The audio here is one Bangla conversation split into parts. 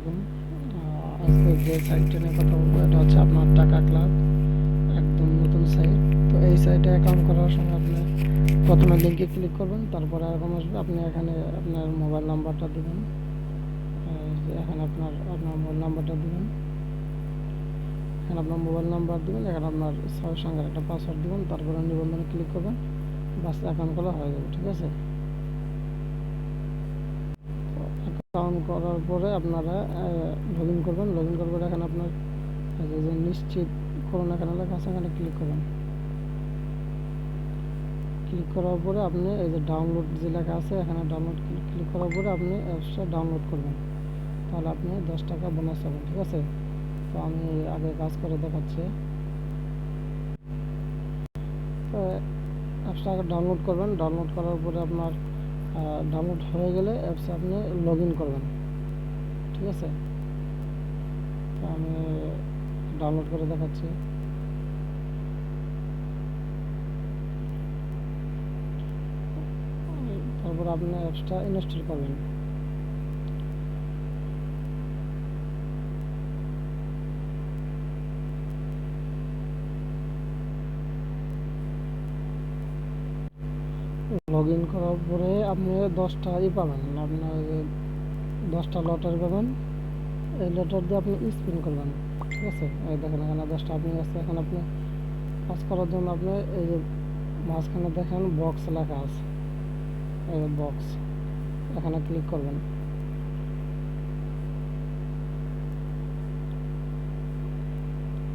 আলাইকুম। আজকে যে সাইটটা নিয়ে কথা বলবো এটা হচ্ছে আপনার টাকা ক্লাব, একদম নতুন সাইট। তো এই সাইটে অ্যাকাউন্ট করার সময় আপনি প্রথমে লিঙ্কে ক্লিক করবেন, তারপরে এরকম আসবে। আপনি এখানে আপনার মোবাইল নাম্বারটা দেবেন, এখানে আপনার মোবাইল নাম্বারটা দেবেন, এখানে আপনার মোবাইল নাম্বার দেবেন, এখানে আপনার 6 সংখ্যার একটা পাসওয়ার্ড দেবেন, তারপরে নিবন্ধনে ক্লিক করবেন, বাস অ্যাকাউন্ট করা হয়ে যাবে। ঠিক আছে, অ্যাকাউন্ট করার পরে আপনারা লগ ইন করবেন। লগ ইন করার পরে এখানে আপনার যে নিশ্চিত করুন এখানে লেখা আছে, এখানে ক্লিক করবেন। ক্লিক করার পরে আপনি এই যে ডাউনলোড যে লেখা আছে এখানে ডাউনলোড ক্লিক করার পরে আপনি অ্যাপসটা ডাউনলোড করবেন, তাহলে আপনি 10 টাকা বোনাস পাবেন। ঠিক আছে, তো আমি আগে কাজ করে দেখাচ্ছি। তো অ্যাপসটা আগে ডাউনলোড করবেন। ডাউনলোড করার পরে আপনার ডাউনলোড হয়ে গেলে অ্যাপসে আপনি লগ ইন করবেন। ঠিক আছে, তো আমি ডাউনলোড করে দেখাচ্ছি। তারপর আপনি অ্যাপসটা ইনস্টল করবেন। লগ ইন করার পরে আপনি 10টা পাবেন, আপনার 10টা লটারি পাবেন। এই লটারি দিয়ে আপনি স্পিন করবেন। ঠিক আছে, এই দেখেন এখানে 10টা আপনি আছে। এখানে আপনি কাজ করার জন্য আপনি এই যে মাঝখানে দেখেন বক্স লেখা আছে, এই বক্স, এখানে ক্লিক করবেন।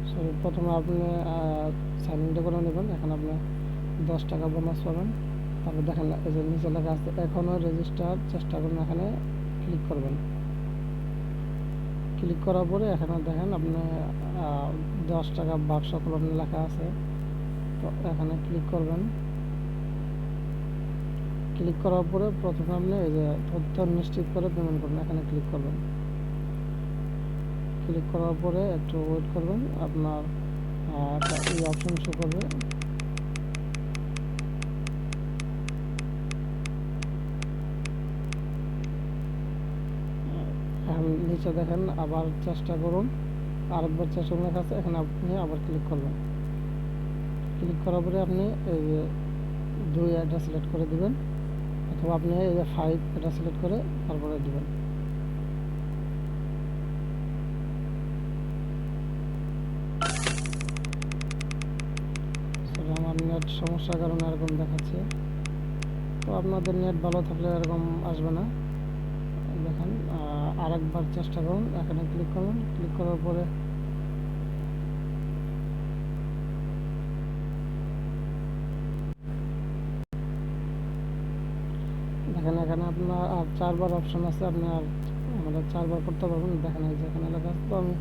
সরি, প্রথমে আপনি সাইন ইনটা করে নেবেন। এখানে আপনি 10 টাকা বোনাস পাবেন। তারপর দেখেন এই যে নিচে লেখা আছে এখনও রেজিস্টার চেষ্টা করুন, এখানে ক্লিক করবেন। ক্লিক করার পরে এখানে দেখেন আপনি 10 টাকা বাক্স কলম লেখা আছে, তো এখানে ক্লিক করবেন। ক্লিক করার পরে প্রথমে আপনি এই যে তথ্য নিশ্চিত করে পেমেন্ট করবেন, এখানে ক্লিক করবেন। ক্লিক করার পরে একটু ওয়েট করবেন, আপনার একটা এই অপশন শো করবে। নিচে দেখেন আবার চেষ্টা করুন, আরেকবার চেষ্টা করুন লেখা আছে, এখানে আপনি আবার ক্লিক করবেন। ক্লিক করার পরে আপনি এই যে 2 এটা সিলেক্ট করে দিবেন, অথবা আপনি এই যে 5 এটা সিলেক্ট করে তারপরে দিবেন। আমার নেট সমস্যার কারণে এরকম দেখাচ্ছে, তো আপনাদের নেট ভালো থাকলে এরকম আসবে না। দেখেন আরেকবার চেষ্টা করুন, এখানে ক্লিক করুন। ক্লিক করার পরে দেখেন এখানে আপনার আর 4বার অপশন আছে, আপনি আর আমাদের 4বার করতে পারবেন। দেখেন এই যে এখানে লেখা আছে, তো আমি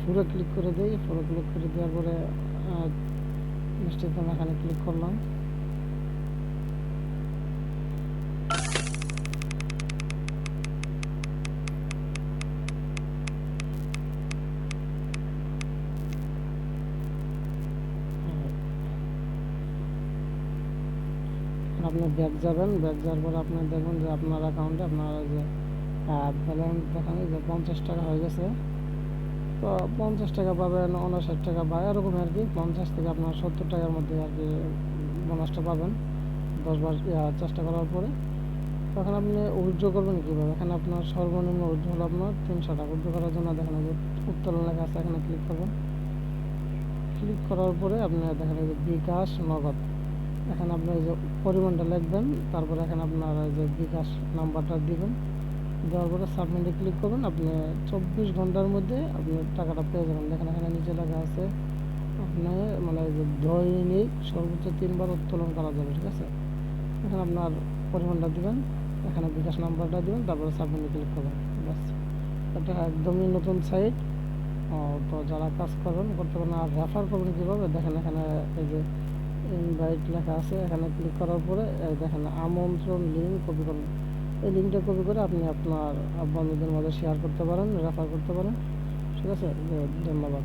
পুরো ক্লিক করে দিই। পুরো ক্লিক করে দেওয়ার পরে নিশ্চিত আমি এখানে ক্লিক করলাম। আপনি ব্যাক যাবেন, ব্যাক যাওয়ার পরে আপনি দেখবেন যে আপনার অ্যাকাউন্টে আপনার যে ব্যালেন্স দেখানো যে 50 টাকা হয়ে গেছে। তো 50 টাকা পাবেন, 59 টাকা বা এরকম আর কি। 50 থেকে আপনার 70 টাকার মধ্যে আর কি বোনাসটা পাবেন 10বার চেষ্টা করার পরে। তখন আপনি উইথড্র করবেন কীভাবে? এখানে আপনার সর্বনিম্ন উইথড্র হলো আপনার 300 টাকা। উইথড্র করার জন্য দেখেন যে উত্তোলন লেখা আছে, এখানে ক্লিক করবেন। ক্লিক করার পরে আপনি দেখেন যে বিকাশ নগদ, এখানে আপনার এই যে পরিমাণটা লিখবেন, তারপরে এখানে আপনার এই যে বিকাশ নাম্বারটা দিবেন। দেওয়ার পরে সাবমিটে ক্লিক করবেন। আপনি 24 ঘন্টার মধ্যে আপনি টাকাটা পেয়ে যাবেন। দেখেন এখানে নিচে লেখা আছে আপনি মানে যে দৈনিক সর্বোচ্চ 3বার উত্তোলন করা যাবে। ঠিক আছে, এখানে আপনার পরিমাণটা দিবেন, এখানে বিকাশ নাম্বারটা দিবেন, তারপরে সাবমিটে ক্লিক করবেন। ব্যাস, এটা একদমই নতুন সাইট। তো যারা কাজ করবেন করতে পারেন। আর রেফার করবেন কীভাবে? দেখেন এখানে এই যে ইনভাইট লেখা আছে, এখানে ক্লিক করার পরে দেখেন আমন্ত্রণ লিঙ্ক কপি করবেন। এই লিঙ্কটা কপি করে আপনি আপনার বন্ধুদের মধ্যে শেয়ার করতে পারেন, রেফার করতে পারেন। ঠিক আছে, ধন্যবাদ।